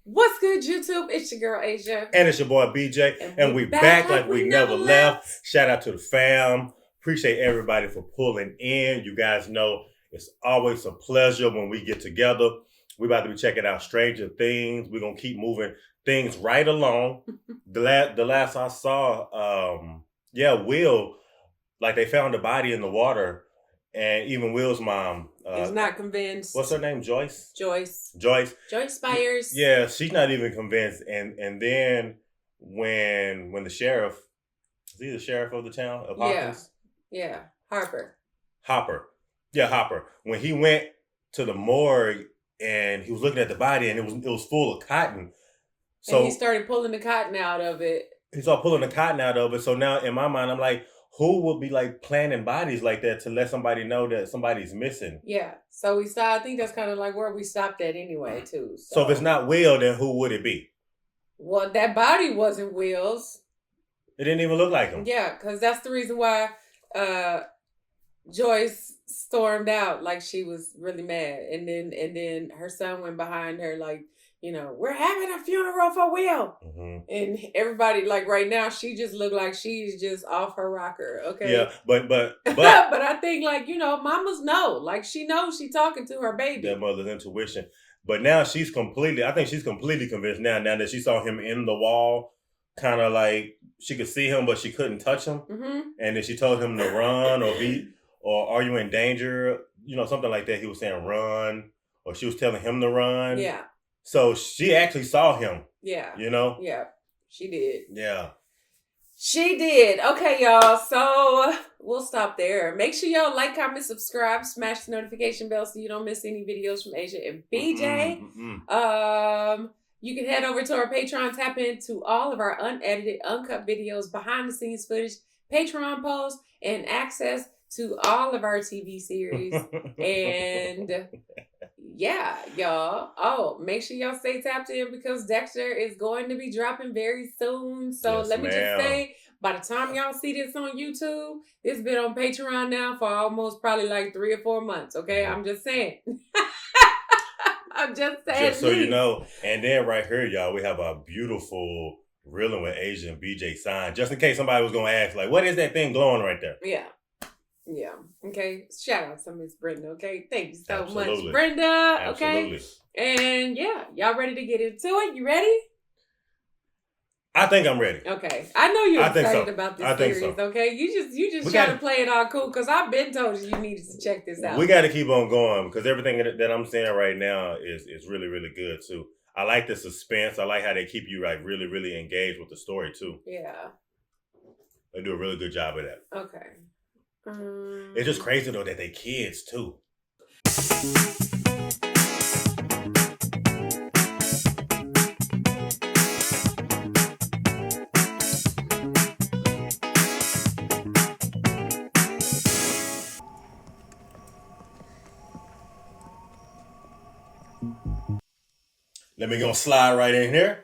What's good, YouTube? It's your girl, Asia. And it's your boy, BJ. And we back like we never left. Shout out to the fam. Appreciate everybody for pulling in. You guys know it's always a pleasure when we get together. We're about to be checking out Stranger Things. We're going to keep moving things right along. The last I saw, Will, like they found a body in the water. And even Will's mom is not convinced. What's her name? Joyce Byers. Yeah, she's not even convinced. And then when the sheriff, is he the sheriff of the town of Hawkins? Yeah, Hopper. Yeah, Hopper. When he went to the morgue and he was looking at the body and it was full of cotton. So and he started pulling the cotton out of it. He started pulling the cotton out of it. So now in my mind, I'm like, who would be like planning bodies like that to let somebody know that somebody's missing? Yeah. So we stopped. I think that's kind of like where we stopped at anyway, too. So if it's not Will, then who would it be? Well, that body wasn't Will's. It didn't even look like him. Yeah, because that's the reason why Joyce stormed out like she was really mad. And then her son went behind her like, you know, we're having a funeral for Will. Mm-hmm. And everybody, like right now, she just looked like she's just off her rocker, okay? Yeah, but but I think, like, you know, mamas know. Like, she knows she's talking to her baby. That mother's intuition. But now I think she's completely convinced now that she saw him in the wall, kind of like she could see him, but she couldn't touch him. Mm-hmm. And then she told him to run or are you in danger? You know, something like that. He was saying run, or she was telling him to run. Yeah. So she actually saw him. Yeah. You know? Yeah. She did. Yeah. She did. Okay, y'all. So we'll stop there. Make sure y'all like, comment, subscribe, smash the notification bell so you don't miss any videos from Asia and BJ. You can head over to our Patreon, tap into all of our unedited, uncut videos, behind the scenes footage, Patreon posts, and access to all of our TV series. And yeah, y'all. Oh, make sure y'all stay tapped in because Dexter is going to be dropping very soon. So yes, let me just say, by the time y'all see this on YouTube, it's been on Patreon now for almost probably like 3 or 4 months. Okay, I'm just saying. I'm just saying. Just so you know. And then right here, y'all, we have a beautiful Reelin with Asia and BJ sign. Just in case somebody was going to ask, like, what is that thing glowing right there? Yeah. Yeah. Okay. Shout out to Miss Brenda. Okay. Thank you so Absolutely. much, Brenda. Absolutely. Okay. And yeah, y'all ready to get into it? You ready? I think I'm ready. Okay. I know you're excited about this series. So. Okay. You just try to play it all cool because I've been told you needed to check this out. We got to keep on going because everything that I'm saying right now is really, really good too. I like the suspense. I like how they keep you like really, really engaged with the story too. Yeah. They do a really good job of that. Okay. It's just crazy though that they kids too. Let me go slide right in here.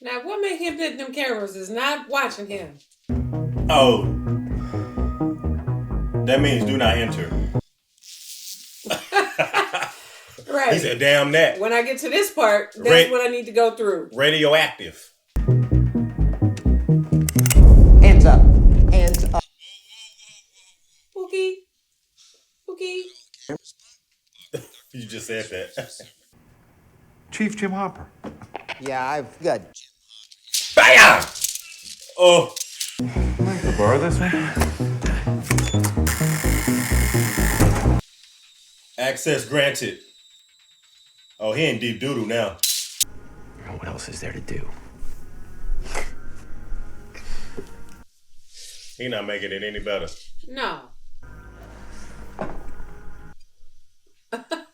Now, what made him think them cameras is not watching him? Oh. That means do not enter. Right. He said, damn that. When I get to this part, that's what I need to go through. Radioactive. Hands up. Hands up. Pookie. You just said that. Chief Jim Hopper. Yeah, I've got. Bam! Oh. I could borrow this one. Access granted. Oh, he in deep doodle now. What else is there to do? He not making it any better. No.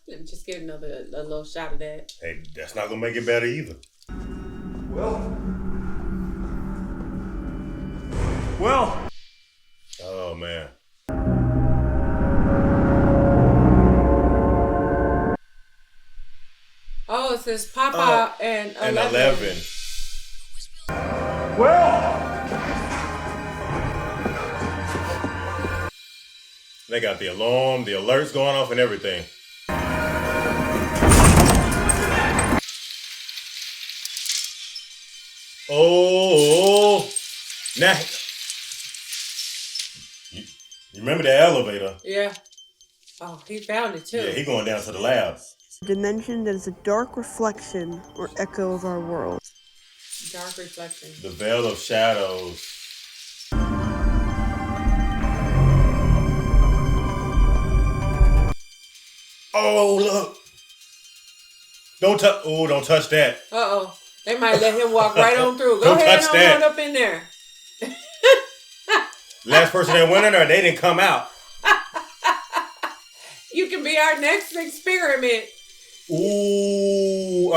Let me just get a little shot of that. Hey, that's not gonna make it better either. Well. Oh man. Oh, it says Papa and 11. Well. They got the alarm, the alerts going off and everything. Oh, now you remember the elevator? Yeah. Oh, he found it too. Yeah, he going down to the labs. A dimension that is a dark reflection or echo of our world. Dark reflection. The veil of shadows. Oh, look. Don't touch that. Uh-oh. They might let him walk right on through. Go Don't ahead touch and that. run up in there. Last person that went in there, they didn't come out. You can be our next experiment. Ooh,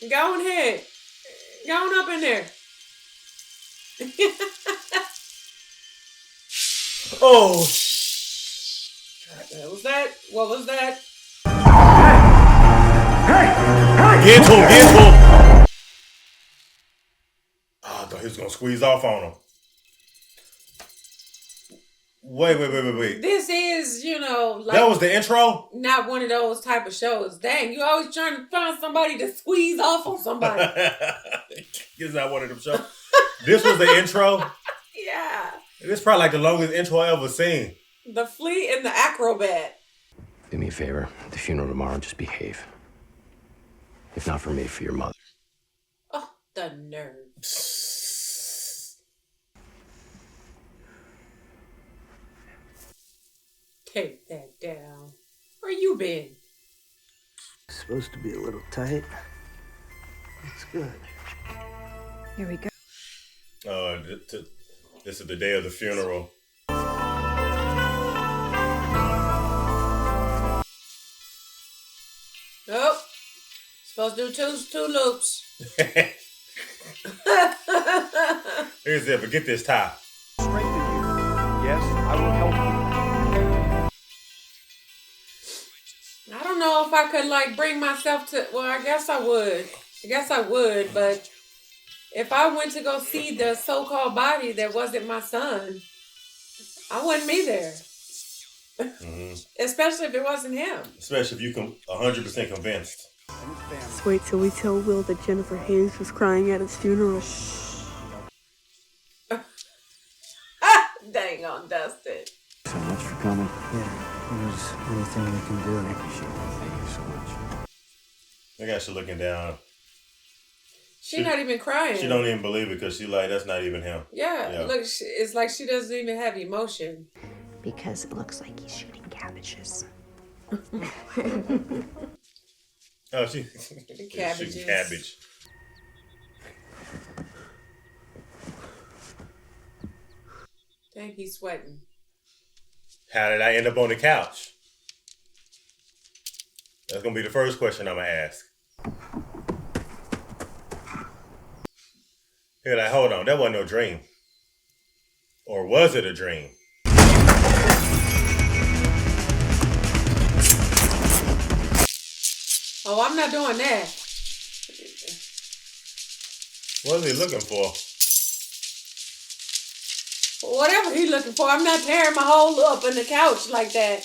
Go on ahead. Go on up in there. Oh. What was that? What was that? Get to him. Oh, I thought he was going to squeeze off on him. Wait. This is, like... That was the intro? Not one of those type of shows. Dang, you always trying to find somebody to squeeze off on somebody. This is not one of them shows. This was the intro? Yeah. This is probably like the longest intro I ever seen. The Flea and the Acrobat. Do me a favor. The funeral tomorrow, just behave. If not for me, for your mother. Oh, the nerve. Take that down. Where you been? It's supposed to be a little tight. It's good. Here we go. This is the day of the funeral. Oh, supposed to do two loops. Here's it, but get this tie. Strengthen you. Yes, I will help you. I don't know if I could bring myself to, well, I guess I would, but if I went to go see the so-called body that wasn't my son, I wouldn't be there. Mm-hmm. Especially if it wasn't him. Especially if you 100% convinced. Let's wait till we tell Will that Jennifer Hayes was crying at his funeral. Dang on Dustin. So much for coming. Yeah, if there's anything we can do, I appreciate it. Thank you so much. I got you looking down. She's not even crying. She don't even believe it because she like, that's not even him. Yeah. Look, it's like she doesn't even have emotion. Because it looks like he's shooting cabbages. Oh, she Cabbages. shooting cabbage. Dang, he's sweating. How did I end up on the couch? That's going to be the first question I'm going to ask. You're like, hold on, that wasn't no dream. Or was it a dream? Oh, I'm not doing that. What is he looking for? Whatever he's looking for, I'm not tearing my hole up in the couch like that.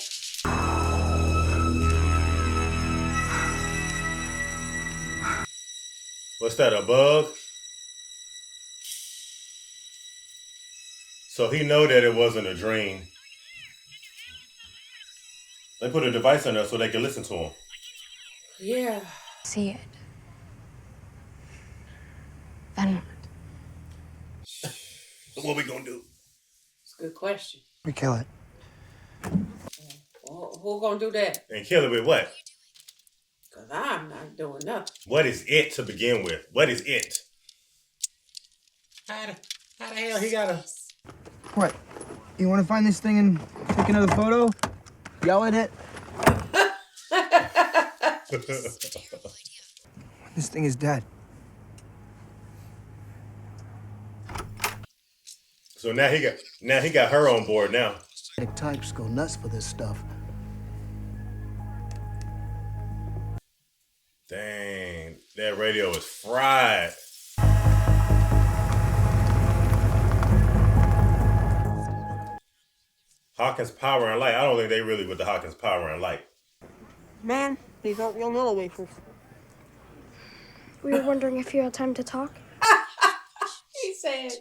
What's that, a bug? So he know that it wasn't a dream. They put a device on there so they can listen to him. Yeah. See it. Then what? What we gonna do? It's a good question. We kill it. Well, who gonna do that? And kill it with what? Because I'm not doing nothing. What is it to begin with? What is it? How the hell he got a... What? You want to find this thing and take another photo? Yell at it? This thing is dead. So now he got her on board now. Types go nuts for this stuff. Dang, that radio is fried. Hawkins Power and Light. I don't think they really with the Hawkins Power and Light. Man, these aren't real Nilla wafers. We were wondering if you had time to talk. He said,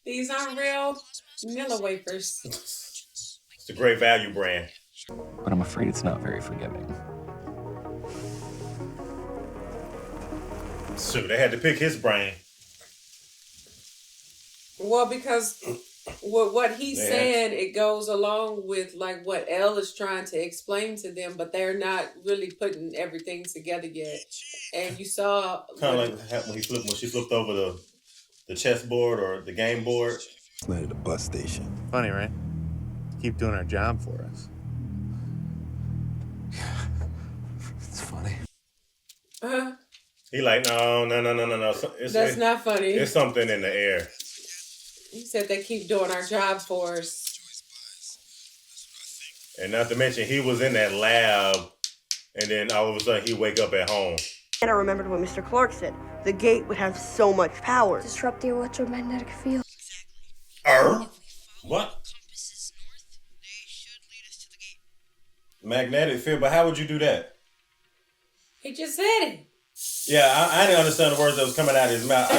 these aren't real Nilla wafers. It's a great value brand. But I'm afraid it's not very forgiving. Shoot, they had to pick his brain. Well, because what he's saying, it goes along with like what Elle is trying to explain to them, but they're not really putting everything together yet. And you saw Kind of like when she flipped over the chessboard or the game board. Landed at a bus station. Funny, right? Keep doing our job for us. It's funny. He like, no. That's not funny. It's something in the air. He said they keep doing our jobs for us. And not to mention, he was in that lab, and then all of a sudden, he wake up at home. And I remembered what Mr. Clark said. The gate would have so much power. Disrupt the electromagnetic field. What? Magnetic field, but how would you do that? He just said it. Yeah, I didn't understand the words that was coming out of his mouth.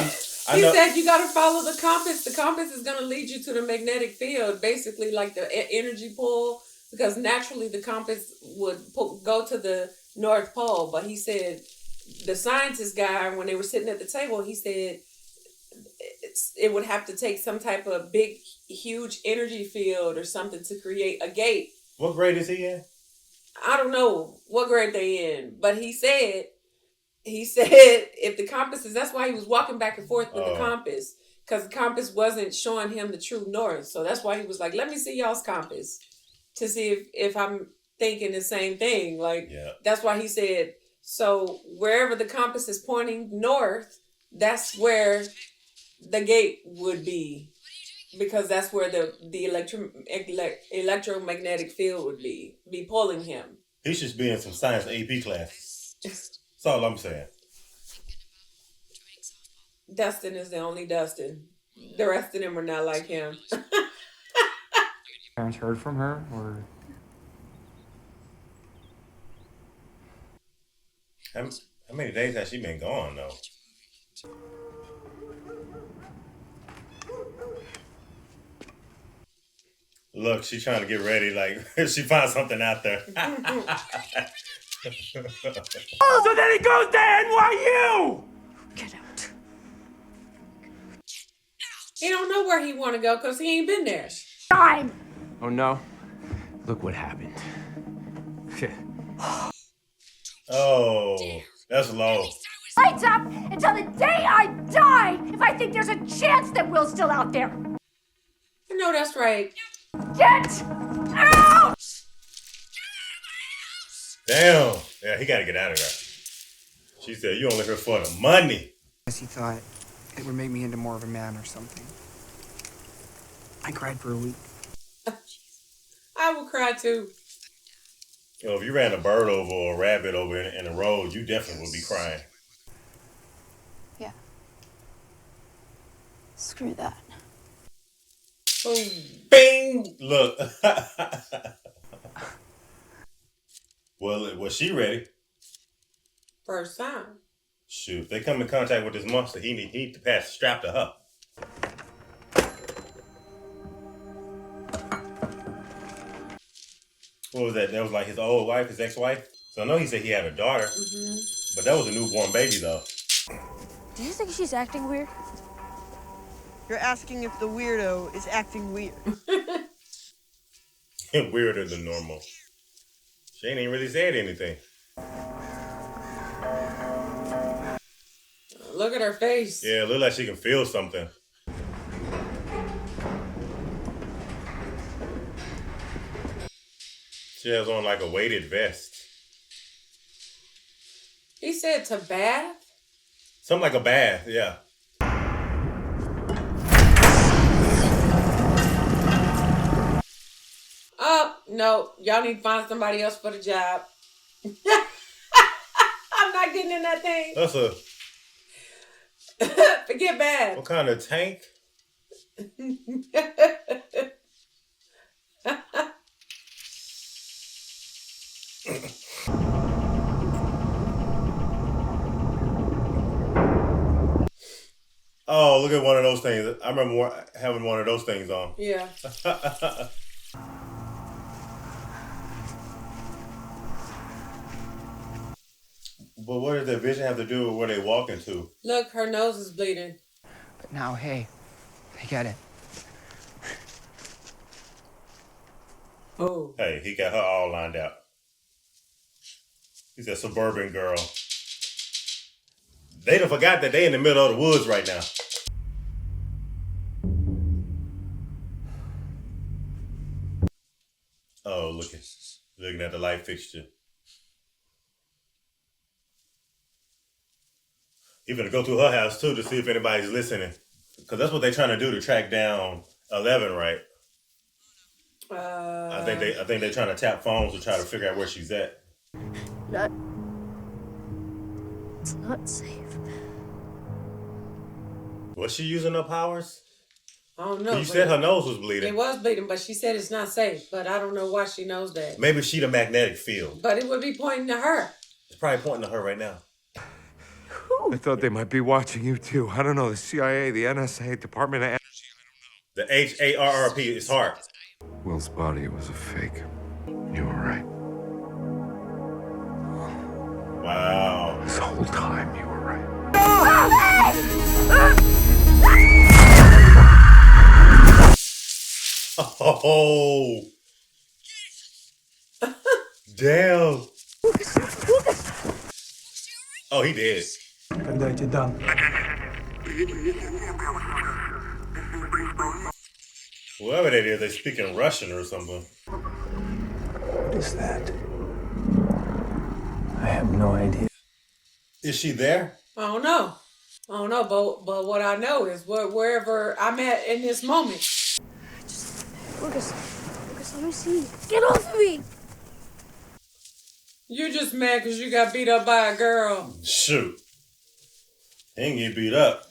He said you got to follow the compass. The compass is going to lead you to the magnetic field, basically like the energy pull, because naturally the compass would go to the North Pole. But he said, the scientist guy, when they were sitting at the table, he said it would have to take some type of big, huge energy field or something to create a gate. What grade is he in? I don't know what grade they in, but he said if the compass is, that's why he was walking back and forth with the compass, because the compass wasn't showing him the true north. So that's why he was like, let me see y'all's compass to see if I'm thinking the same thing. Like, that's why he said, so wherever the compass is pointing north, that's where the gate would be, because that's where the electromagnetic field would be pulling him. He should be in some science AP class. That's all I'm saying. Dustin is the only Dustin. The rest of them are not like him. Parents heard from her, or how many days has she been gone though? Look, she's trying to get ready. Like she finds something out there. Oh, so then he goes to NYU! Get out. He don't know where he want to go because he ain't been there. Time! Oh no. Look what happened. Oh, that's low. Lights up until the day I die if I think there's a chance that Will's still out there. I know that's right. Get out! Damn. Yeah, he got to get out of there. She said, you only here for the money. Guess he thought it would make me into more of a man or something. I cried for a week. I would cry too. You know, if you ran a bird over or a rabbit over in the road, you definitely would be crying. Yeah. Screw that. Boom. Bing! Look. Well, was she ready? First time. Shoot, if they come in contact with this monster, he need to pass the strap to her. What was that? That was like his old wife, his ex-wife? So I know he said he had a daughter, but that was a newborn baby, though. Do you think she's acting weird? You're asking if the weirdo is acting weird. Weirder than normal. She ain't even really said anything. Look at her face. Yeah, it look like she can feel something. She has on like a weighted vest. He said to bath? Something like a bath, yeah. Oh, no. Y'all need to find somebody else for the job. I'm not getting in that thing. That's a... Forget bad. What kind of tank? get one of those things. I remember having one of those things on. Yeah. But what does their vision have to do with where they walking to? Look, her nose is bleeding. But now, hey, I get it. Oh. Hey, he got her all lined out. He's a suburban girl. They done forgot that they in the middle of the woods right now. Oh, looking at the light fixture. He gonna go through her house too to see if anybody's listening, because that's what they're trying to do to track down 11, right? I think they're trying to tap phones to try to figure out where she's at. It's not safe. Was she using her powers? I don't know. You said her nose was bleeding. It was bleeding, but she said it's not safe. But I don't know why she knows that. Maybe she the magnetic field. But it would be pointing to her. It's probably pointing to her right now. I thought they might be watching you too. I don't know. The CIA, the NSA, Department of Energy. The HARRP is hard. Will's body was a fake. You were right. Wow. This whole time you were right. Oh. Damn. Oh, he did. Whoever that is, they speak in Russian or something. What is that? I have no idea. Is she there? I don't know, but what I know is wherever I'm at in this moment. Lucas, let me see. Get off of me! You just mad because you got beat up by a girl. Shoot. He didn't get beat up.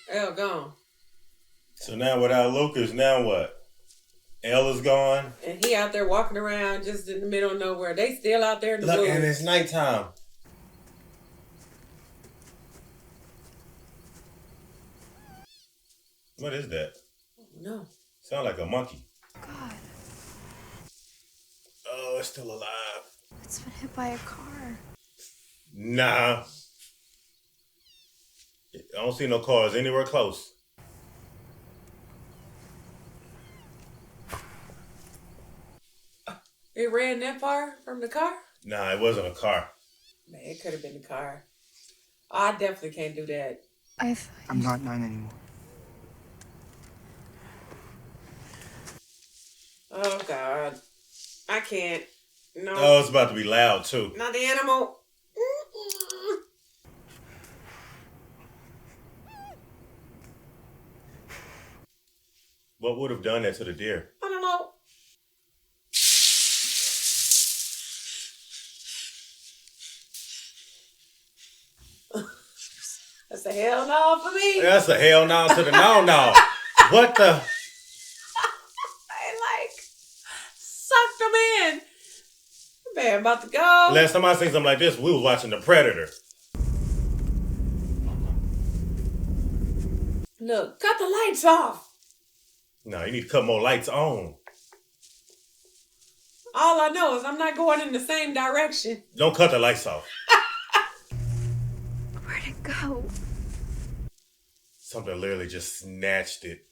L gone. So now without Lucas, now what? L is gone. And he out there walking around just in the middle of nowhere. They still out there in the Look, woods. and it's nighttime. What is that? No. Sound like a monkey. God, Oh, it's still alive. it's been hit by a car. Nah. I don't see no cars anywhere close. It ran that far from the car? Nah, it wasn't a car. Man, it could have been the car. I definitely can't do that. I'm not 9 anymore. Oh, God. I can't. No. Oh, it's about to be loud, too. Not the animal. What would have done that to the deer? I don't know. That's a hell no for me. That's a hell no to the no. What the? I sucked them in. Man, about to go. Last time I seen something like this, we was watching The Predator. Look, cut the lights off. No, you need to cut more lights on. All I know is I'm not going in the same direction. Don't cut the lights off. Where'd it go? Something literally just snatched it.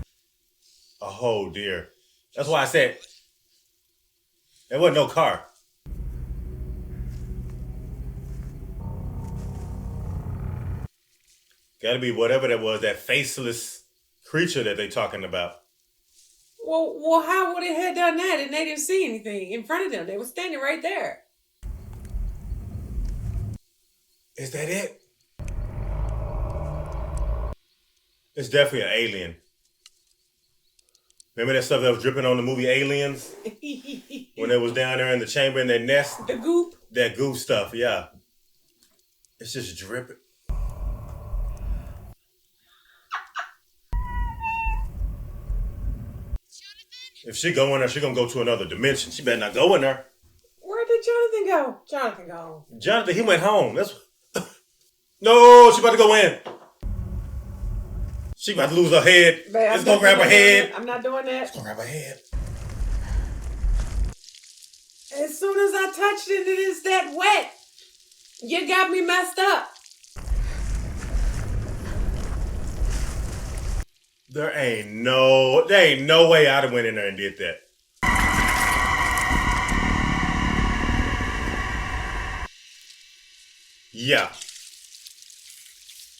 A whole deer. That's why I said there wasn't no car. Gotta be whatever that was, that faceless creature that they talking about. Well, how would it have done that and they didn't see anything in front of them? They were standing right there. Is that it? It's definitely an alien. Remember that stuff that was dripping on the movie Aliens? When it was down there in the chamber in their nest? The goop? That goop stuff, yeah. It's just dripping. If she go in there, she gonna go to another dimension. She better not go in there. Where did Jonathan go? Jonathan go. Jonathan, he went home. That's no. She about to go in. She about to lose her head. It's gonna grab her head. I'm not doing that. It's gonna grab her head. As soon as I touched it, it is that wet. You got me messed up. There ain't no way I'd have went in there and did that. Yeah.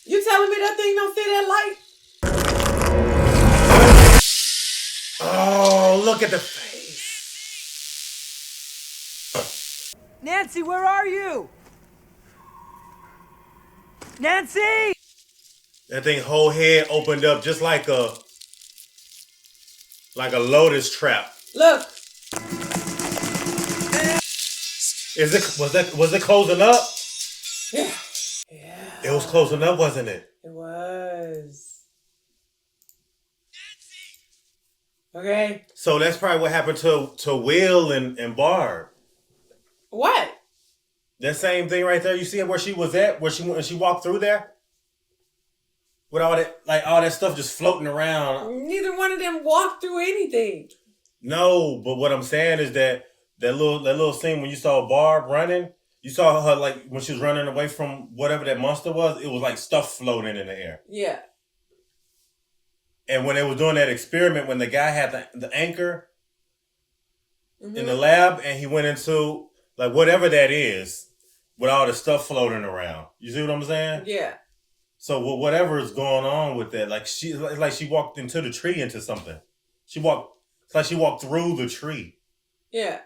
You telling me that thing don't see that light? Oh, look at the face. Nancy, where are you? Nancy! That thing whole head opened up just like a lotus trap. Look. Was it closing up? Yeah. It was closing up, wasn't it? It was. Okay. So that's probably what happened to Will and Barb. What? That same thing right there. You see where she was at? Where she walked through there? With all that stuff just floating around. Neither one of them walked through anything. No, but what I'm saying is that little scene when you saw Barb running, you saw her like when she was running away from whatever that monster was, it was like stuff floating in the air. Yeah. And when they were doing that experiment, when the guy had the anchor in the lab and he went into like whatever that is with all the stuff floating around. You see what I'm saying? Yeah. So whatever is going on with that, like she walked into the tree into something. It's like she walked through the tree. Yeah.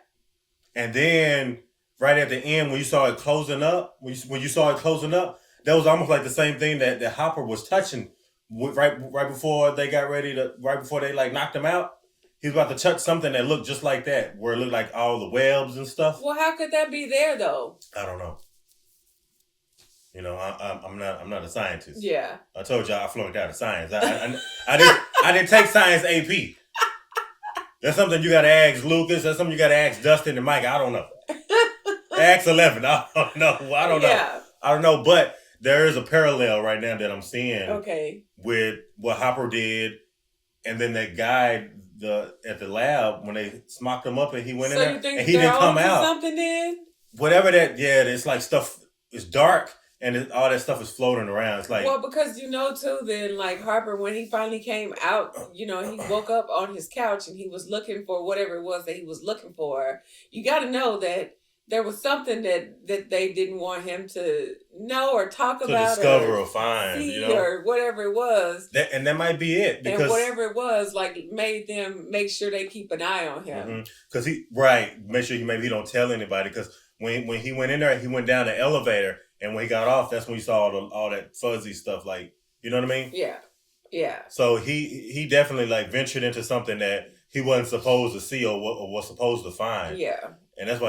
And then right at the end, when you saw it closing up, that was almost like the same thing that Hopper was touching right before they got ready to, right before they like knocked him out. He was about to touch something that looked just like that, where it looked like all the webs and stuff. Well, how could that be there though? I don't know. You know, I'm not a scientist. Yeah. I told y'all I flunked out of science. I didn't take science AP. That's something you got to ask Lucas. That's something you got to ask Dustin and Mike. I don't know. Ask 11. I don't know. I don't know. But there is a parallel right now that I'm seeing. Okay. With what Hopper did, and then that guy at the lab when they smocked him up and he went in there and he didn't come out. Something did. Whatever that. Yeah, it's like stuff. It's dark. And all that stuff is floating around. It's like... Well, because too, then, like, Harper, when he finally came out, he woke up on his couch and he was looking for whatever it was that he was looking for. You got to know that there was something that they didn't want him to know or talk about. To discover or find, or whatever it was. And that might be it. Because, and whatever it was, like, made them make sure they keep an eye on him. Because make sure he don't tell anybody. Because when he went in there, he went down the elevator. And when he got off, that's when you saw all that fuzzy stuff, like, you know what I mean? Yeah. Yeah. So he definitely like ventured into something that he wasn't supposed to see or was supposed to find. Yeah. And that's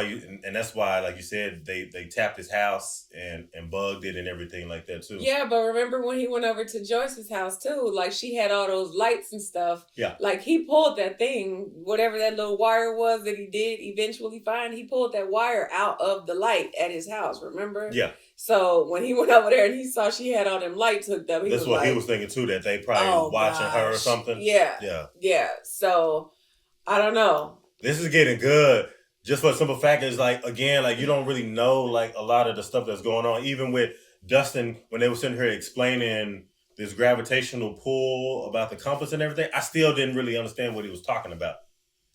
why, like you said, they tapped his house and bugged it and everything like that too. Yeah, but remember when he went over to Joyce's house too? Like she had all those lights and stuff. Yeah. Like he pulled that thing, whatever that little wire was that he did eventually find. He pulled that wire out of the light at his house. Remember? Yeah. So when he went over there and he saw she had all them lights hooked up, that's what he was thinking too. That they probably was watching her or something. Yeah. Yeah. Yeah. So I don't know. This is getting good. Just for the simple fact is like, again, like you don't really know like a lot of the stuff that's going on. Even with Dustin, when they were sitting here explaining this gravitational pull about the compass and everything, I still didn't really understand what he was talking about.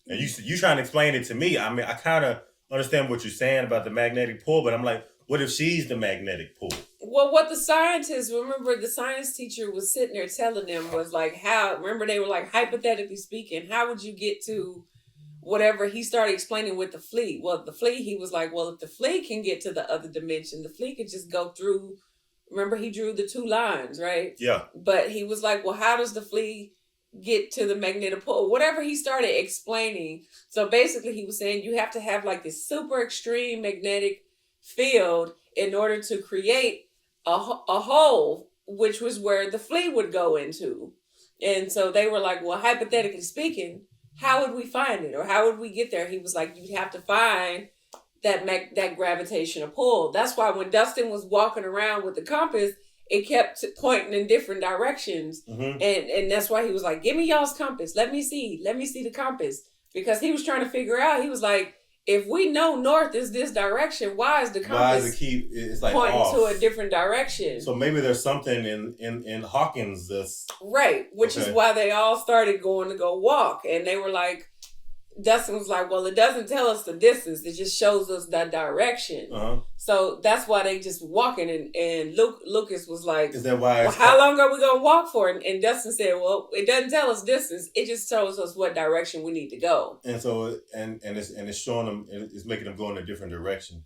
And you trying to explain it to me. I mean, I kind of understand what you're saying about the magnetic pull, but I'm like, what if she's the magnetic pull? Well, what the scientists, remember the science teacher was sitting there telling them was like, remember they were like, hypothetically speaking, how would you get to whatever he started explaining with the flea? Well, the flea, he was like, well, if the flea can get to the other dimension, the flea could just go through. Remember, he drew the 2 lines, right? Yeah. But he was like, well, how does the flea get to the magnetic pull? Whatever he started explaining. So basically, he was saying you have to have like this super extreme magnetic field in order to create a hole, which was where the flea would go into. And so they were like, well, hypothetically speaking, how would we find it? Or how would we get there? He was like, you'd have to find that gravitational pull. That's why when Dustin was walking around with the compass, it kept pointing in different directions. Mm-hmm. And that's why he was like, give me y'all's compass. Let me see the compass. Because he was trying to figure out, he was like, if we know north is this direction, why is the compass it's like pointing off to a different direction? So maybe there's something in Hawkins that's... Right, which is why they all started going to go walk. And they were like, Dustin was like, well, it doesn't tell us the distance. It just shows us that direction. Uh-huh. So that's why they just walking. And Lucas was like, is that why? Well, how long are we going to walk for? And Dustin said, well, it doesn't tell us distance. It just tells us what direction we need to go. And so, and it's showing them, it's making them go in a different direction.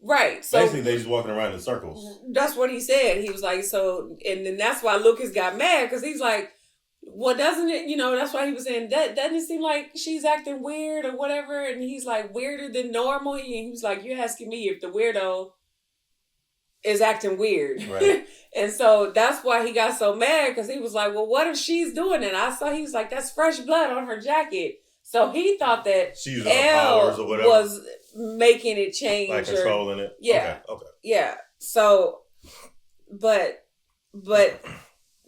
Right. So basically, they just walking around in circles. That's what he said. He was like, so, and then that's why Lucas got mad, because he's like, well, doesn't it, that's why he was saying, that doesn't it seem like she's acting weird or whatever? And he's like, weirder than normal. And he was like, you're asking me if the weirdo is acting weird. Right. And so that's why he got so mad, because he was like, well, what if she's doing it? I saw he was like, that's fresh blood on her jacket. So he thought that she using her powers or whatever, was making it change. Like controlling it? Yeah. Okay. Yeah. So, but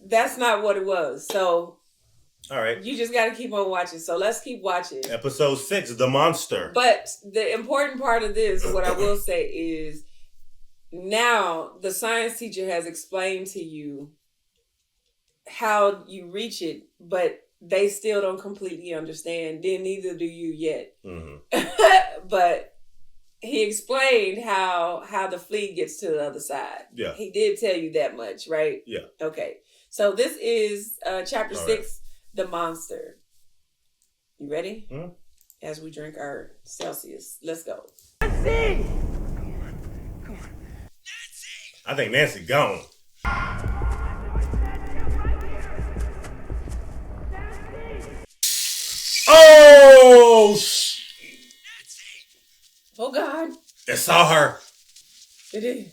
that's not what it was. So, all right, you just got to keep on watching. So let's keep watching. Episode 6, The Monster. But the important part of this, what I will say is, now the science teacher has explained to you how you reach it, but they still don't completely understand. Then neither do you yet. Mm-hmm. But he explained how the fleet gets to the other side. Yeah. He did tell you that much, right? Yeah. Okay. So this is chapter 6, right. The Monster. You ready? Mm-hmm. As we drink our Celsius. Let's go. Nancy! Come on. I think Nancy gone. Oh! Oh, God. They saw her. It is.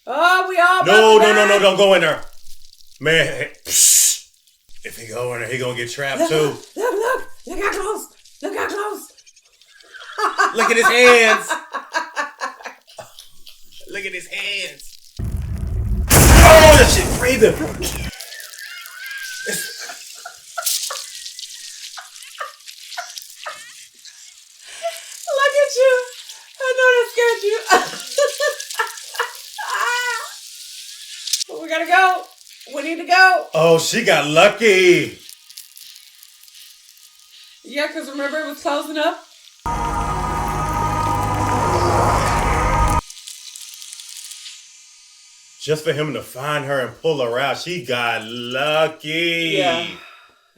Oh, we all No, don't go in there. Man, if he go in there, he gonna get trapped too. Look how close. Look how close. Look at his hands. Look at his hands. Oh, that shit breathing. Look at you. I know that scared you. We gotta go. We need to go. Oh, she got lucky. Yeah, because remember it was closing up? Just for him to find her and pull her out, she got lucky.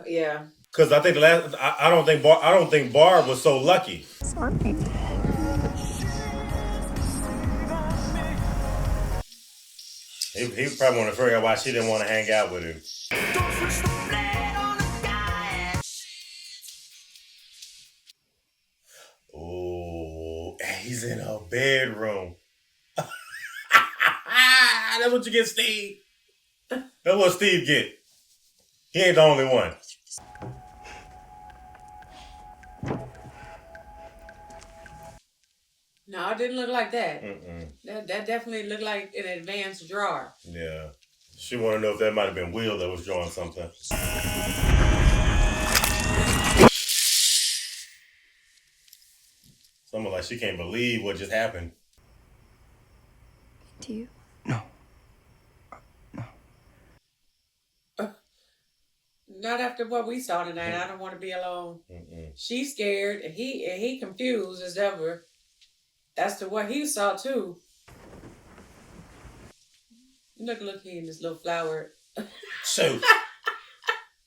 Yeah. Because I think I don't think Barb was so lucky. Sorry. He probably want to figure out why she didn't want to hang out with him. Oh, he's in her bedroom. That's what you get, Steve. That's what Steve get. He ain't the only one. No, it didn't look like that. Mm-mm. That definitely looked like an advanced drawer. Yeah. She want to know if that might have been Will that was drawing something. Someone like she can't believe what just happened. Do you? No. Not after what we saw tonight. I don't want to be alone. Mm-mm. She's scared, and he confused as ever as to what he saw too. Look here in this little flower. So,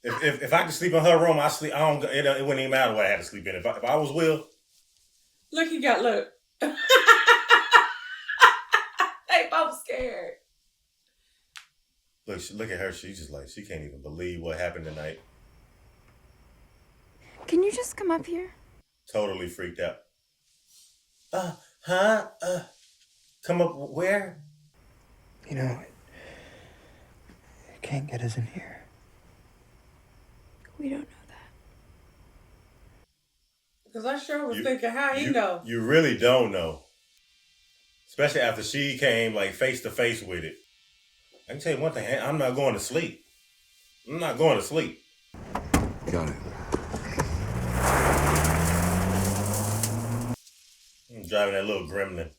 if I could sleep in her room, I sleep. It wouldn't even matter what I had to sleep in. If I was Will. Look, he got look. They both scared. Look at her. She's just like, she can't even believe what happened tonight. Can you just come up here? Totally freaked out. Come up where? You know, it can't get us in here. We don't know that. Because I sure was thinking, how he know? You really don't know. Especially after she came like face to face with it. I can tell you one thing, I'm not going to sleep. I'm not going to sleep. Got it. I'm driving that little gremlin.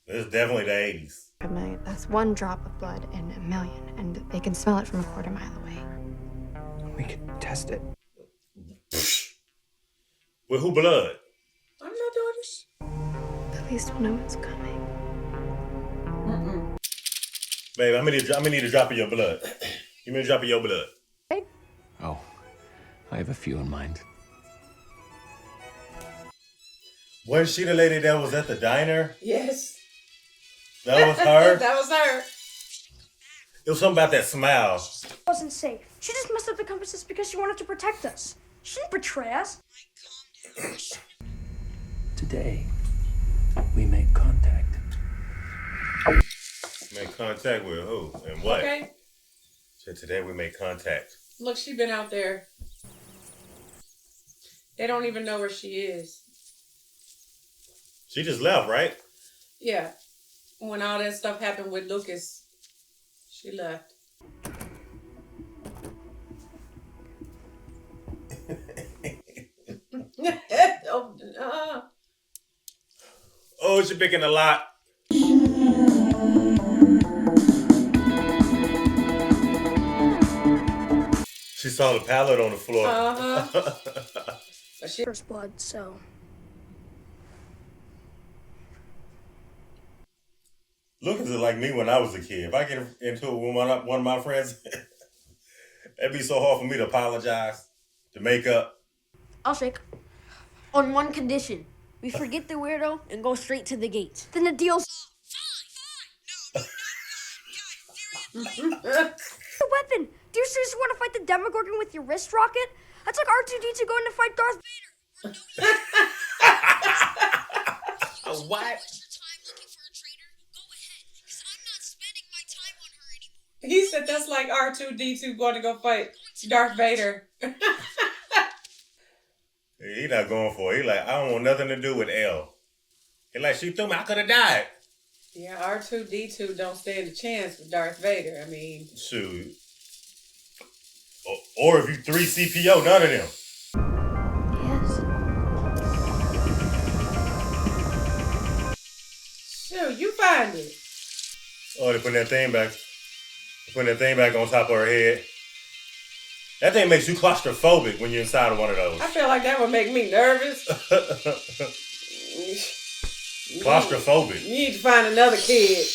It's definitely the 80s. A million. That's one drop of blood in a million, and they can smell it from a quarter mile away. We could test it. With who blood? I'm not doing this. At least we'll know it's coming. Babe, I'm gonna need a drop of your blood. Give me a drop of your blood. Oh, I have a few in mind. Wasn't she the lady that was at the diner? Yes. That was her? That was her. It was something about that smile. It wasn't safe. She just messed up the compasses because she wanted to protect us. She didn't betray us. Today, we make contact. Make contact with who and what? Okay. So today we make contact. Look, she been out there. They don't even know where she is. She just left, right? Yeah. When all that stuff happened with Lucas, she left. Oh, she picking a lot. She saw the pallet on the floor. First blood, so. Lucas is like me when I was a kid. If I get into it with one of my friends, it'd be so hard for me to apologize, to make up. I'll shake. On one condition. We forget the weirdo and go straight to the gate. Then the deal's... The weapon! Do you seriously want to fight the Demogorgon with your wrist rocket? That's like R2-D2 going to fight Darth Vader. What? He said that's like R2-D2 going to go fight Darth Vader. He not going for it. He like, I don't want nothing to do with L. He like, she threw me, I could have died. Yeah, R2-D2 don't stand a chance with Darth Vader. I mean... Shoot. Or if you 3CPO, none of them. Yes. Shoot, you find it. Oh, they putting that thing back. They putting that thing back on top of her head. That thing makes you claustrophobic when you're inside of one of those. I feel like that would make me nervous. Claustrophobic. You need to find another kid.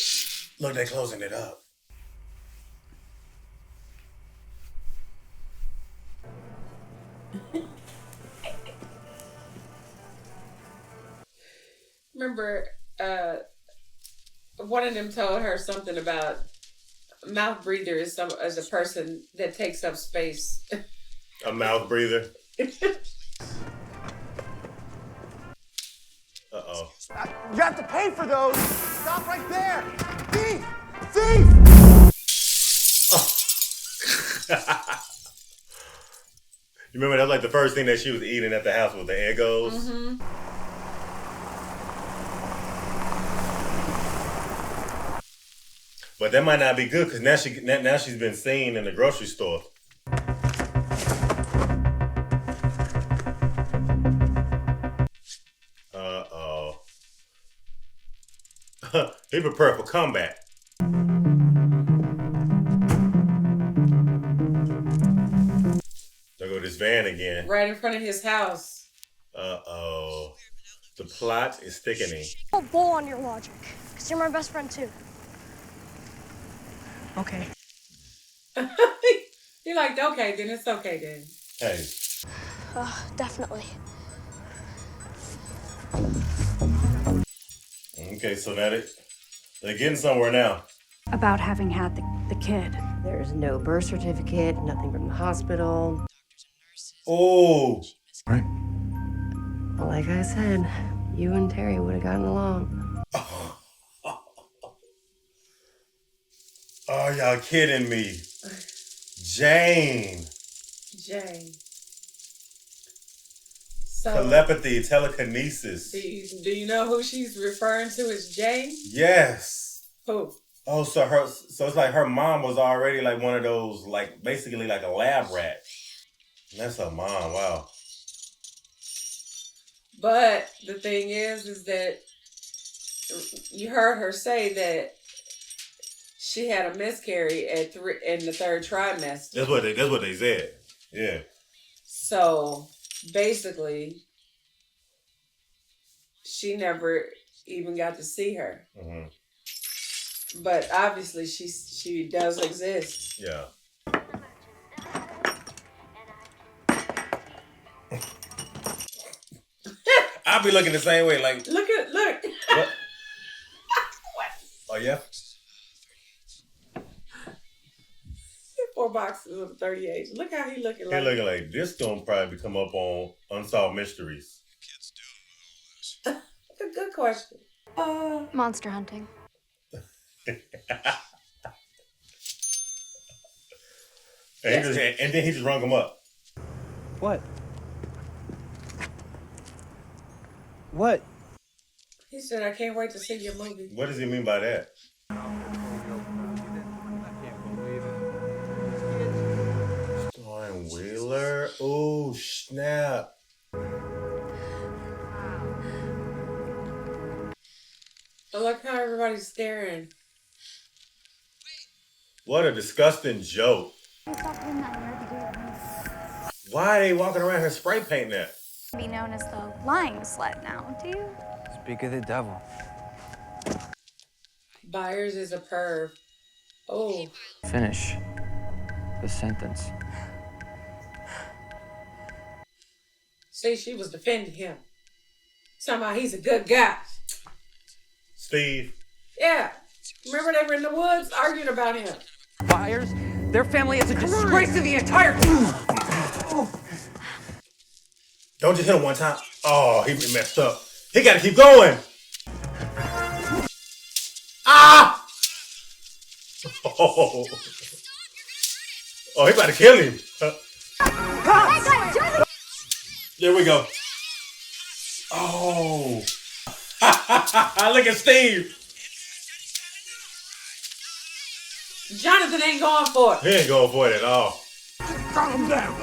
Look, they're closing it up. Remember, one of them told her something about mouth breather is a person that takes up space. A mouth breather. Uh-oh. You have to pay for those. Stop right there. Thief! Thief! You remember that's like the first thing that she was eating at the house was the Eggos? Mm-hmm. But that might not be good because now she's been seen in the grocery store. Uh-oh. He prepared for combat. There go this van again. Right in front of his house. Uh-oh. The plot is thickening. I'll bull on your logic, because you're my best friend too. Okay. You're like, okay, then it's okay then. Hey. Definitely. Okay, so now they're getting somewhere now. About having had the kid. There's no birth certificate, nothing from the hospital. Oh. Right. Well, like I said, you and Terry would have gotten along. Oh, y'all kidding me. Jane. So, telepathy, telekinesis. Do you know who she's referring to as Jay? Yes. Who? Oh, so it's like her mom was already like one of those, like basically like a lab rat. That's her mom. Wow. But the thing is that you heard her say that she had a miscarriage in the 3rd trimester. That's what they said. Yeah. So basically, she never even got to see her. Mm-hmm. But obviously, she does exist. Yeah. I'll be looking the same way. Like, look. What? Oh yeah. 4 boxes of 38. Look how he looking. He looking like this gonna probably come up on Unsolved Mysteries. Good question. Monster hunting. And then he just rung him up. What? What? He said, "I can't wait to see your movie." What does he mean by that? Starring Wheeler. Oh snap! Look how everybody's staring. What a disgusting joke. Why are they walking around here spray painting that? Be known as the lying slut now, do you? Speak of the devil. Byers is a perv. Oh. Finish the sentence. See, she was defending him. Somehow he's a good guy. Steve. Yeah. Remember they were in the woods arguing about him. Byers, their family is a disgrace to the entire team. Don't just hit him one time. Oh, he messed up. He got to keep going. Ah! Oh, he about to kill him. There we go. Oh. Look at Steve. Jonathan ain't going for it. He ain't going for it at all. Calm down.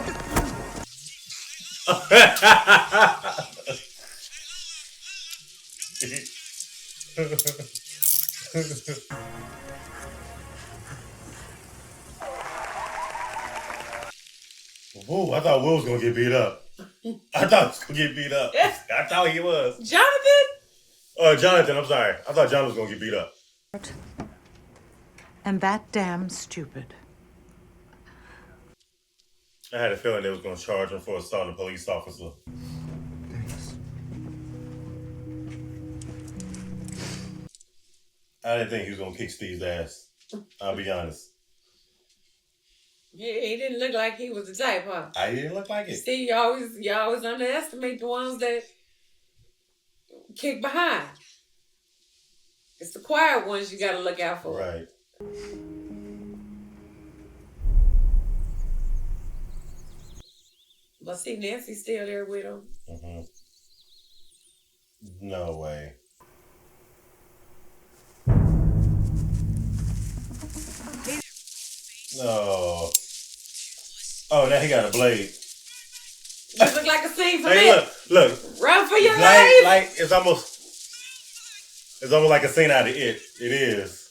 Whoa, I thought Will was going to get beat up. I thought he was going to get beat up. I thought he was. Jonathan? Jonathan, I'm sorry. I thought Jonathan was going to get beat up. And that damn stupid. I had a feeling they was going to charge him for assaulting a police officer. I didn't think he was going to kick Steve's ass. I'll be honest. Yeah, he didn't look like he was the type, huh? I didn't look like it. Steve, you always underestimate the ones that kick behind. It's the quiet ones you got to look out for. Right. But see, Nancy's still there with him. Mm-hmm. No way. No. Oh, now he got a blade. This look like a scene for me. Hey, look. Run for your life. Like it's almost like a scene out of It. It is.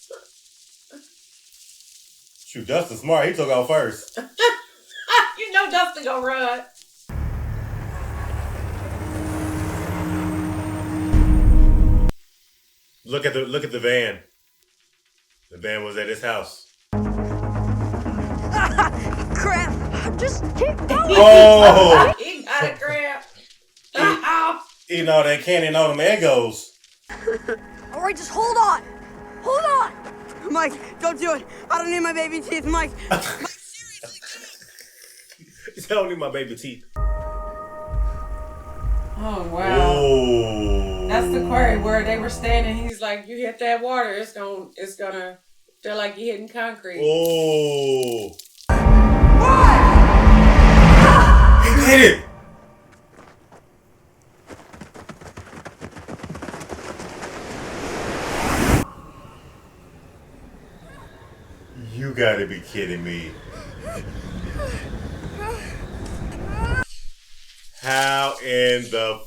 Shoot, Dustin smart. He took out first. You know Dustin gonna run. Look at the van. The van was at his house. Crap! Just keep going. Oh! He got a crap. Eating all that candy and all the mangoes. All right, just hold on. Hold on. Mike, don't do it. I don't need my baby teeth, Mike. He said, I don't need my baby teeth. Oh, wow. Oh. That's the quarry where they were standing. He's like, you hit that water, it's gonna feel like you're hitting concrete. Oh. He did it. gotta be kidding me. How in the...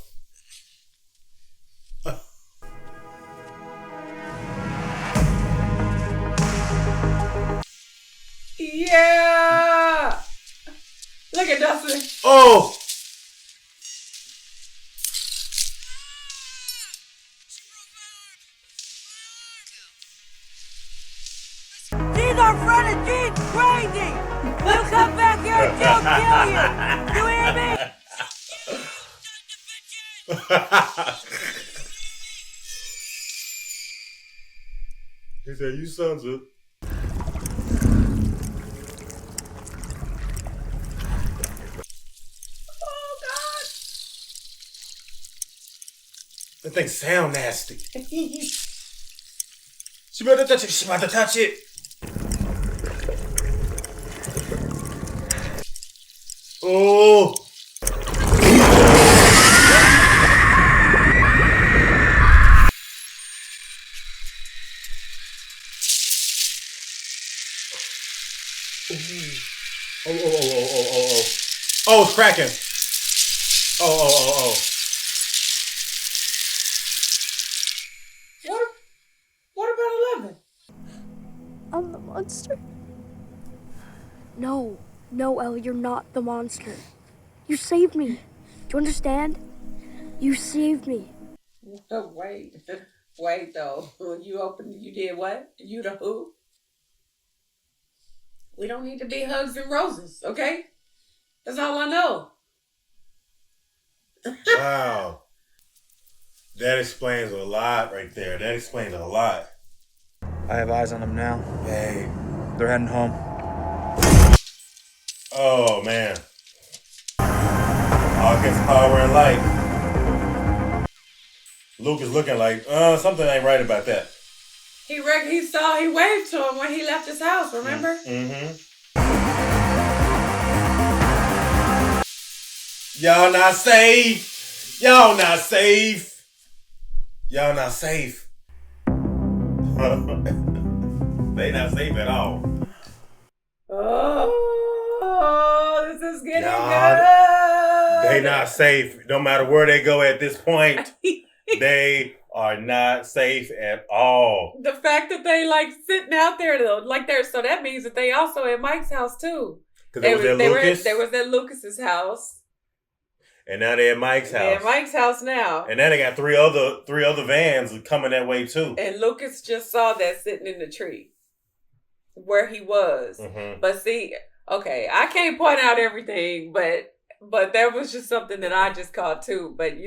Yeah! Look at Dustin. Oh! She's our friend and she's crazy! She'll come back here and she'll kill you! You hear me? He said, you sons of... That thing sound nasty. She about to touch it. She about to touch it. Oh. Oh, it's cracking. Oh. What about 11? I'm the monster. No, Ellie, you're not the monster. You saved me. Do you understand? You saved me. Wait though. You did what? You the who? We don't need to be hugs and roses, okay? That's all I know. Wow. That explains a lot right there. That explains a lot. I have eyes on them now. Hey. They're heading home. Oh, man. All against power and light. Luke is looking like, something ain't right about that. He waved to him when he left his house, remember? Mm-hmm. Y'all not safe. Y'all not safe. Y'all not safe. They not safe at all. Oh, this is getting good. They not safe. No matter where they go at this point, they are not safe at all. The fact that they like sitting out there though, so that means that they also at Mike's house too. Because they was at Lucas's house. And now they're at Mike's house. They're at Mike's house now. And now they got three other vans coming that way too. And Lucas just saw that sitting in the tree where he was. Mm-hmm. But see, okay, I can't point out everything, but that was just something that I just caught too. But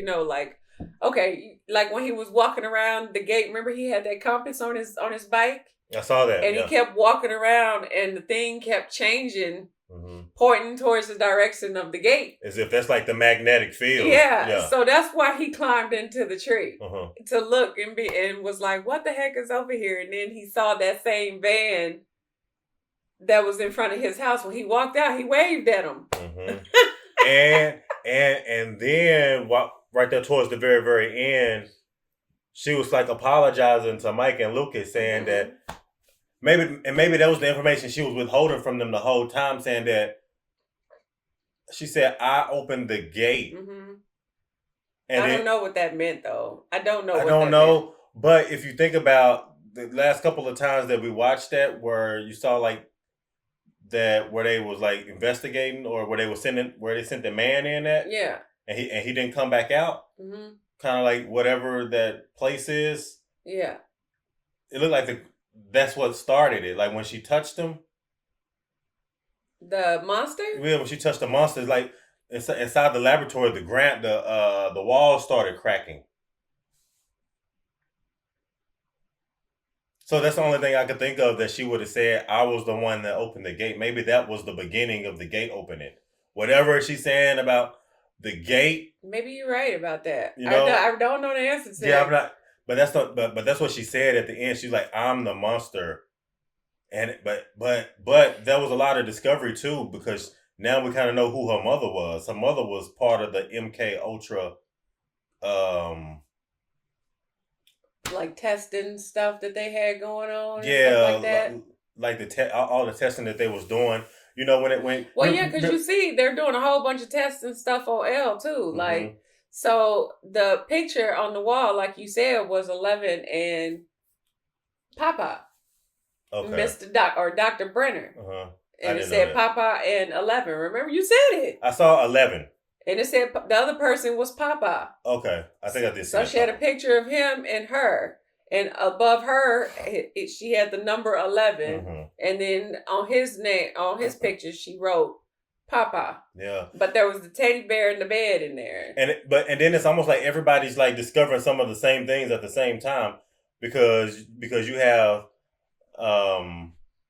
okay, like when he was walking around the gate, remember he had that compass on his bike? I saw that. And he kept walking around and the thing kept changing. Mm-hmm. Pointing towards the direction of the gate. As if that's like the magnetic field. Yeah. So that's why he climbed into the tree to look and was like, what the heck is over here? And then he saw that same van that was in front of his house. When he walked out, he waved at him. Mm-hmm. and then right there towards the very, very end, she was like apologizing to Mike and Lucas, saying that maybe that was the information she was withholding from them the whole time, saying that she said, I opened the gate. Mm-hmm. And I don't know what that meant, though. I don't know. I don't know. But if you think about the last couple of times that we watched that, where you saw like that, where they was like investigating, or where they sent the man in at, yeah, and he didn't come back out, mm-hmm. kind of like whatever that place is, yeah. It looked like that's what started it. Like when she touched him. The monster? Yeah, when she touched the monster, like inside the laboratory, the walls started cracking. So that's the only thing I could think of that she would have said, I was the one that opened the gate. Maybe that was the beginning of the gate opening. Whatever she's saying about the gate. Maybe you're right about that. You know, I don't know the answer to yeah, that. I'm not. But that's what she said at the end. She's like, I'm the monster. And but there was a lot of discovery too, because now we kind of know who her mother was. Her mother was part of the MK Ultra like testing stuff that they had going on and yeah, stuff like that. like all the testing that they was doing. You know, when it went. Well, yeah, because you see, they're doing a whole bunch of tests and stuff on L too. Mm-hmm. Like, so the picture on the wall, like you said, was 11 and Papa, Mr. Dr. Brenner, and it said Papa and 11. Remember, you said it. I saw 11. And it said the other person was Papa. Okay, I think I did. So she had a picture of him and her. And above her, she had the number 11, and then on his picture, she wrote Papa. Yeah. But there was the teddy bear in the bed in there. And then it's almost like everybody's like discovering some of the same things at the same time, because you have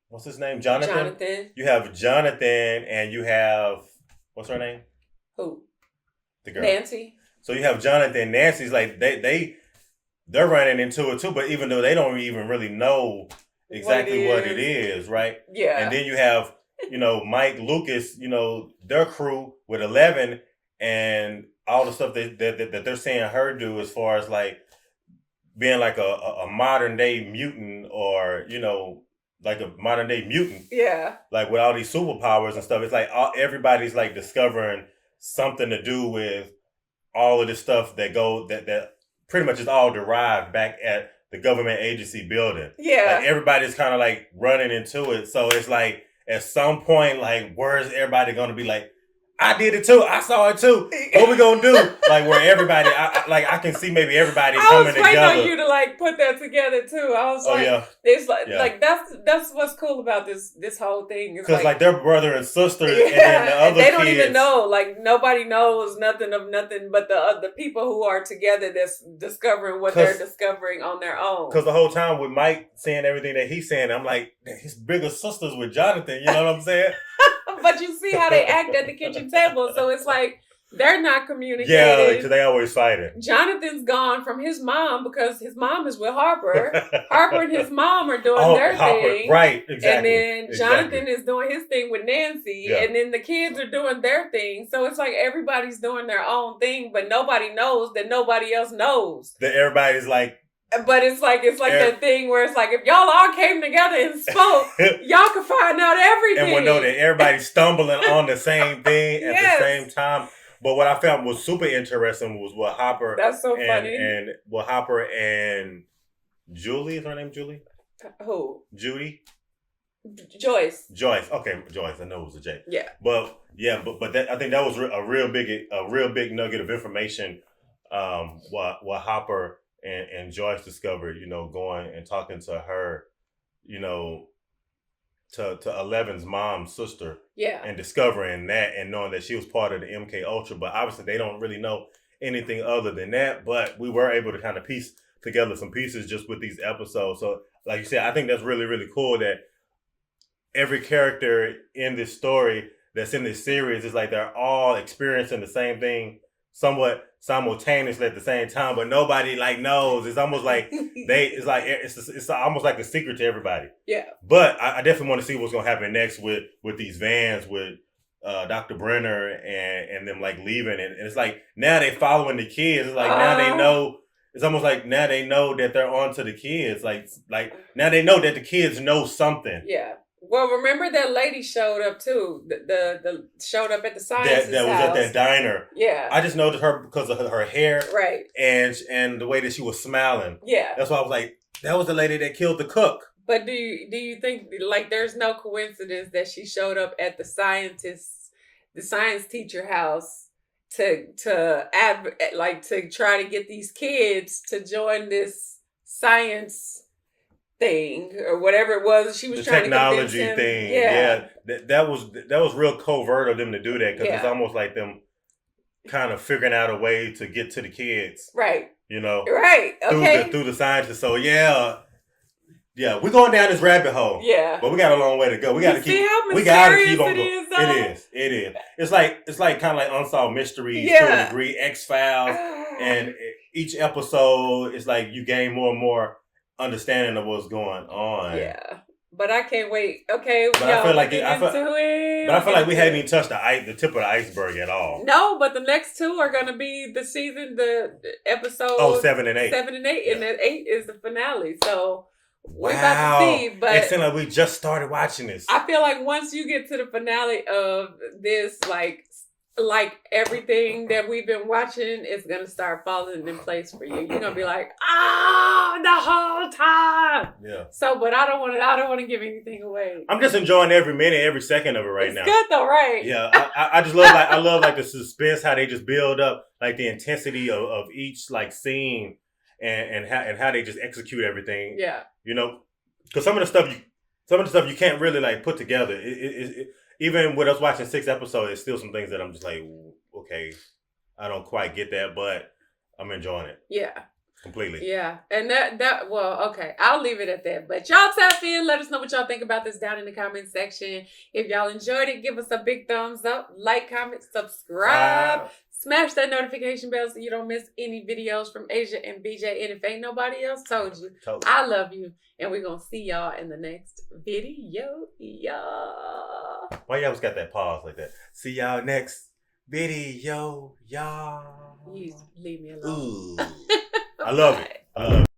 what's his name, Jonathan. You have Jonathan, and you have what's her name? Who? The girl. Nancy. So you have Jonathan and Nancy's like they're running into it too, but even though they don't even really know exactly what it is, right? Yeah. And then you have, Mike, Lucas, their crew with 11 and all the stuff that they're seeing her do as far as like being like a modern day mutant or, like a modern day mutant. Yeah. Like with all these superpowers and stuff. It's like everybody's like discovering something to do with all of this stuff that pretty much is all derived back at the government agency building. Yeah. Like everybody's kind of like running into it. So it's like at some point, like, where's everybody going to be like, I did it too. I saw it too. What we gonna do? Like where everybody, I can see maybe everybody coming together. I was waiting on you to like put that together too. I was it's like that's what's cool about this whole thing. Because like they're brother and sister, and then the other they don't kids, even know. Like nobody knows nothing of nothing but the people who are together that's discovering what they're discovering on their own. Because the whole time with Mike saying everything that he's saying, I'm like, his bigger sister's with Jonathan. You know what I'm saying? But you see how they act at the kitchen table, so it's like they're not communicating. Yeah, because they always fighting. Jonathan's gone from his mom because his mom is with Harper. Harper and his mom are doing their thing. Right, exactly. And then Jonathan is doing his thing with Nancy, and then the kids are doing their thing. So it's like everybody's doing their own thing, but nobody knows that nobody else knows. That everybody's like, but it's like that thing where it's like if y'all all came together and spoke, y'all could find out everything. And we'll know that everybody's stumbling on the same thing at the same time. But what I found was super interesting was what Hopper. That's so funny. And what Hopper and Julie, is her name Julie? Who? Judy. Joyce. Okay, Joyce. I know it was a J. Yeah. But I think that was a real big nugget of information. What Hopper and Joyce discovered, going and talking to her, to 11's mom's sister. Yeah. And discovering that and knowing that she was part of the MK Ultra. But obviously they don't really know anything other than that. But we were able to kind of piece together some pieces just with these episodes. So like you said, I think that's really, really cool that every character in this story that's in this series is like they're all experiencing the same thing somewhat simultaneously at the same time, but nobody like knows. It's almost like it's almost like a secret to everybody. Yeah. But I definitely want to see what's gonna happen next with these vans with Dr. Brenner and them like leaving, and it's like now they following the kids. It's like now they know. It's almost like now they know that they're on to the kids. Like now they know that the kids know something. Yeah. Well, remember that lady showed up too. The showed up at the science that was at that diner. Yeah, I just noticed her because of her hair, right, and the way that she was smiling. Yeah, that's why I was like, that was the lady that killed the cook. But do you think like there's no coincidence that she showed up at the science teacher house to try to get these kids to join this science thing or whatever it was she was trying to convince him. Thing. Yeah. That was real covert of them to do that because it's almost like them kind of figuring out a way to get to the kids. Right. Right. Okay. Through the scientists. So yeah, we're going down this rabbit hole. Yeah. But we got a long way to go. We got to keep on going. It is. It's like kind of like Unsolved Mysteries to a degree, X-Files, and each episode is like you gain more and more understanding of what's going on. Yeah, but I can't wait. Okay, but I feel like we haven't even touched the tip of the iceberg at all. No, but the next two are going to be the episode. 7 and 8. 7 and 8, and then 8 is the finale. So we're about to see. But it seems like we just started watching this. I feel like once you get to the finale of this, like everything that we've been watching is gonna start falling in place for you. You're gonna be like, the whole time. Yeah. So, but I don't want to give anything away. I'm just enjoying every minute, every second of it right now. It's good though, right? Yeah, I just love I love the suspense, how they just build up like the intensity of each like scene and how they just execute everything. Yeah. You know, because some of the stuff you can't really like put together. It even with us watching 6 episodes, it's still some things that I'm just like, okay, I don't quite get that, but I'm enjoying it. Yeah. Completely. Yeah. And well, okay. I'll leave it at that. But y'all tap in. Let us know what y'all think about this down in the comment section. If y'all enjoyed it, give us a big thumbs up. Like, comment, subscribe. Smash that notification bell so you don't miss any videos from Asia and BJ. And if ain't nobody else told you, I love you. And we're going to see y'all in the next video. Y'all. Why y'all always got that pause like that? See y'all next video, y'all. You leave me alone. I love it. I love it.